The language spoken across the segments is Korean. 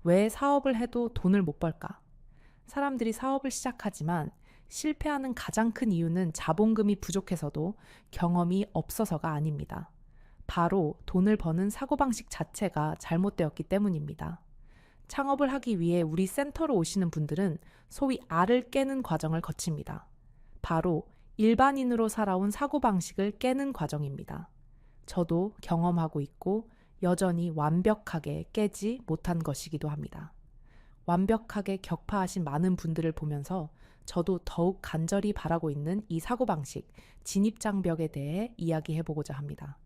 왜 사업을 해도 돈을 못 벌까? 사람들이 사업을 시작하지만 실패하는 가장 큰 이유는 자본금이 부족해서도 경험이 없어서가 아닙니다. 바로 돈을 버는 사고방식 자체가 잘못되었기 때문입니다. 창업을 하기 위해 우리 센터로 오시는 분들은 소위 알을 깨는 과정을 거칩니다. 바로 일반인으로 살아온 사고방식을 깨는 과정입니다. 저도 경험하고 있고 여전히 완벽하게 깨지 못한 것이기도 합니다. 완벽하게 격파하신 많은 분들을 보면서 저도 더욱 간절히 바라고 있는 이 사고방식, 진입장벽에 대해 이야기해보고자 합니다.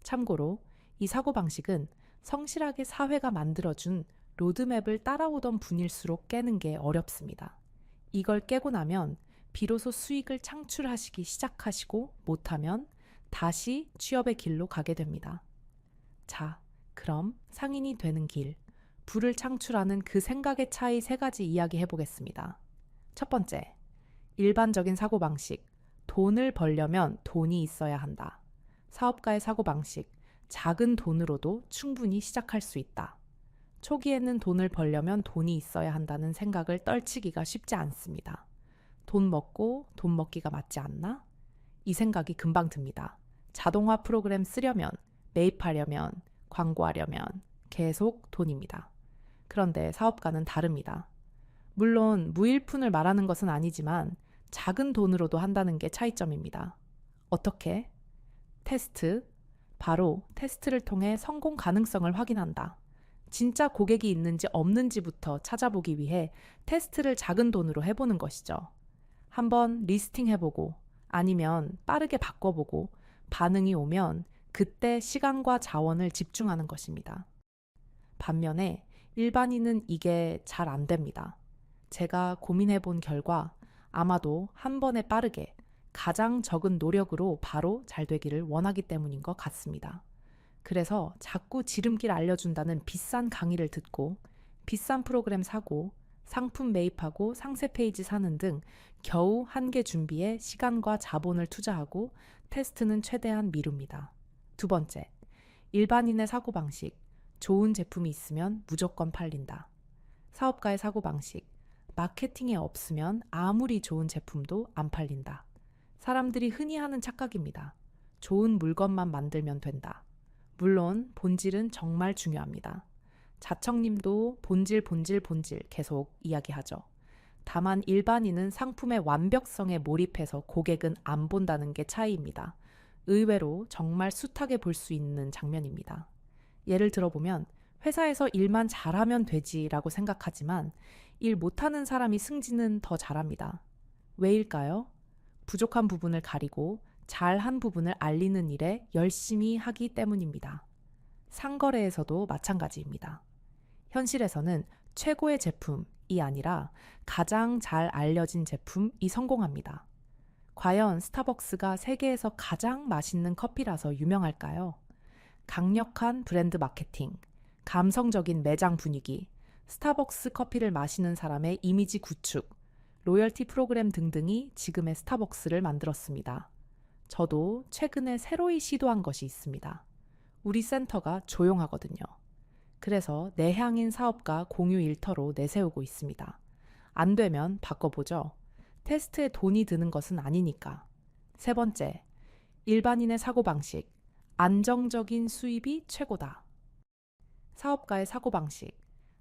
참고로 이 사고방식은 성실하게 사회가 만들어준 로드맵을 따라오던 분일수록 깨는 게 어렵습니다. 이걸 깨고 나면 비로소 수익을 창출하시기 시작하시고 못하면 다시 취업의 길로 가게 됩니다. 자, 그럼 상인이 되는 길, 부를 창출하는 그 생각의 차이 세 가지 이야기해 보겠습니다. 첫 번째, 일반적인 사고방식, 돈을 벌려면 돈이 있어야 한다. 사업가의 사고방식, 작은 돈으로도 충분히 시작할 수 있다. 초기에는 돈을 벌려면 돈이 있어야 한다는 생각을 떨치기가 쉽지 않습니다. 돈 먹고 돈 먹기가 맞지 않나? 이 생각이 금방 듭니다. 자동화 프로그램 쓰려면, 매입하려면, 광고하려면 계속 돈입니다. 그런데 사업가는 다릅니다. 물론 무일푼을 말하는 것은 아니지만 작은 돈으로도 한다는 게 차이점입니다. 어떻게? 테스트. 바로 테스트를 통해 성공 가능성을 확인한다. 진짜 고객이 있는지 없는지부터 찾아보기 위해 테스트를 작은 돈으로 해보는 것이죠. 한번 리스팅 해보고 아니면 빠르게 바꿔보고 반응이 오면 그때 시간과 자원을 집중하는 것입니다. 반면에 일반인은 이게 잘 안 됩니다. 제가 고민해 본 결과 아마도 한 번에 빠르게 가장 적은 노력으로 바로 잘 되기를 원하기 때문인 것 같습니다. 그래서 자꾸 지름길 알려준다는 비싼 강의를 듣고 비싼 프로그램 사고 상품 매입하고 상세 페이지 사는 등 겨우 한 개 준비에 시간과 자본을 투자하고 테스트는 최대한 미룹니다. 두 번째, 일반인의 사고방식. 좋은 제품이 있으면 무조건 팔린다. 사업가의 사고방식. 마케팅에 없으면 아무리 좋은 제품도 안 팔린다. 사람들이 흔히 하는 착각입니다. 좋은 물건만 만들면 된다. 물론 본질은 정말 중요합니다. 자청님도 본질 계속 이야기하죠. 다만 일반인은 상품의 완벽성에 몰입해서 고객은 안 본다는 게 차이입니다. 의외로 정말 숱하게 볼 수 있는 장면입니다. 예를 들어보면 회사에서 일만 잘하면 되지라고 생각하지만 일 못하는 사람이 승진은 더 잘합니다. 왜일까요? 부족한 부분을 가리고 잘한 부분을 알리는 일에 열심히 하기 때문입니다. 상거래에서도 마찬가지입니다. 현실에서는 최고의 제품이 아니라 가장 잘 알려진 제품이 성공합니다. 과연 스타벅스가 세계에서 가장 맛있는 커피라서 유명할까요? 강력한 브랜드 마케팅, 감성적인 매장 분위기, 스타벅스 커피를 마시는 사람의 이미지 구축, 로열티 프로그램 등등이 지금의 스타벅스를 만들었습니다. 저도 최근에 새로이 시도한 것이 있습니다. 우리 센터가 조용하거든요. 그래서 내향인 사업가 공유 일터로 내세우고 있습니다. 안 되면 바꿔보죠. 테스트에 돈이 드는 것은 아니니까. 세 번째, 일반인의 사고방식. 안정적인 수입이 최고다. 사업가의 사고방식.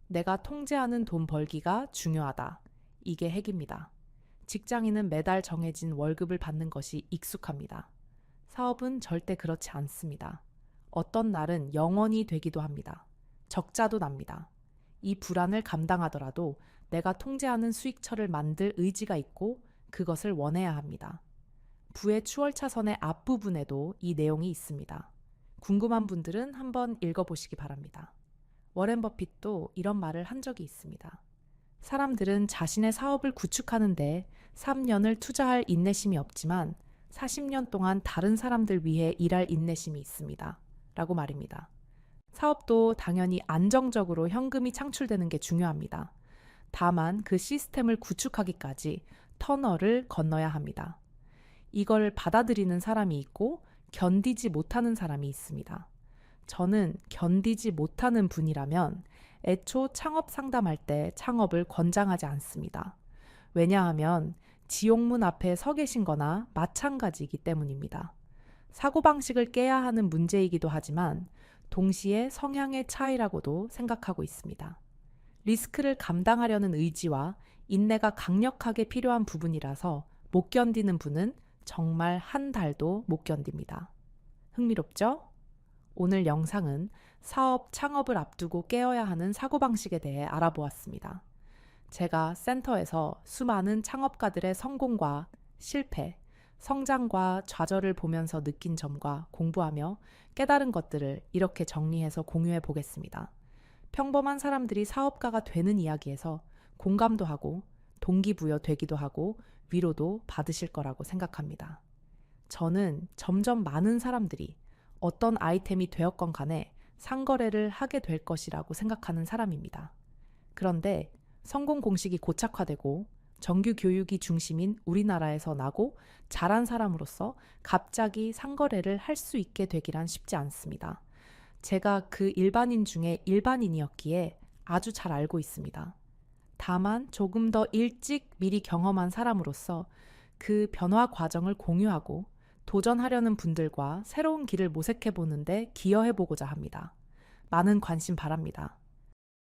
내가 통제하는 돈 벌기가 중요하다. 이게 핵입니다. 직장인은 매달 정해진 월급을 받는 것이 익숙합니다. 사업은 절대 그렇지 않습니다. 어떤 날은 영원이 되기도 합니다. 적자도 납니다. 이 불안을 감당하더라도 내가 통제하는 수익처를 만들 의지가 있고 그것을 원해야 합니다. 부의 추월차선의 앞부분에도 이 내용이 있습니다. 궁금한 분들은 한번 읽어보시기 바랍니다. 워렌 버핏도 이런 말을 한 적이 있습니다. 사람들은 자신의 사업을 구축하는데 3년을 투자할 인내심이 없지만 40년 동안 다른 사람들 위해 일할 인내심이 있습니다. 라고 말입니다. 사업도 당연히 안정적으로 현금이 창출되는 게 중요합니다. 다만 그 시스템을 구축하기까지 터널을 건너야 합니다. 이걸 받아들이는 사람이 있고 견디지 못하는 사람이 있습니다. 저는 견디지 못하는 분이라면 애초 창업 상담할 때 창업을 권장하지 않습니다. 왜냐하면 지옥문 앞에 서 계신 거나 마찬가지이기 때문입니다. 사고방식을 깨야 하는 문제이기도 하지만 동시에 성향의 차이라고도 생각하고 있습니다. 리스크를 감당하려는 의지와 인내가 강력하게 필요한 부분이라서 못 견디는 분은 정말 한 달도 못 견딥니다. 흥미롭죠? 오늘 영상은 사업 창업을 앞두고 깨어야 하는 사고방식에 대해 알아보았습니다. 제가 센터에서 수많은 창업가들의 성공과 실패, 성장과 좌절을 보면서 느낀 점과 공부하며 깨달은 것들을 이렇게 정리해서 공유해 보겠습니다. 평범한 사람들이 사업가가 되는 이야기에서 공감도 하고 동기부여 되기도 하고 위로도 받으실 거라고 생각합니다. 저는 점점 많은 사람들이 어떤 아이템이 되었건 간에 상거래를 하게 될 것이라고 생각하는 사람입니다. 그런데 성공 공식이 고착화되고 정규 교육이 중심인 우리나라에서 나고 자란 사람으로서 갑자기 상거래를 할 수 있게 되기란 쉽지 않습니다. 제가 그 일반인 중에 일반인이었기에 아주 잘 알고 있습니다. 다만 조금 더 일찍 미리 경험한 사람으로서 그 변화 과정을 공유하고 도전하려는 분들과 새로운 길을 모색해 보는데 기여해 보고자 합니다. 많은 관심 바랍니다.